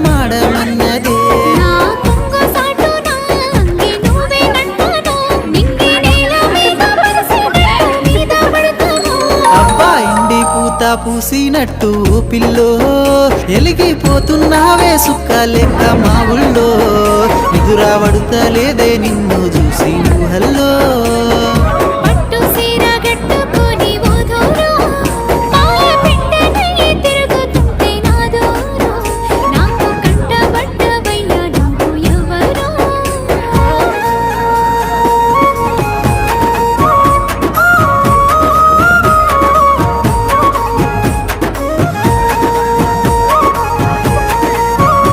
మాడమన్నదే అబ్బా ఇండి పూత పూసినట్టు పిల్లో ఎలిగిపోతున్నావే సుక్క లెక్క మా ఊళ్ళో ఎదురా పడుతలేదే నిన్ను చూసి ఊహల్లో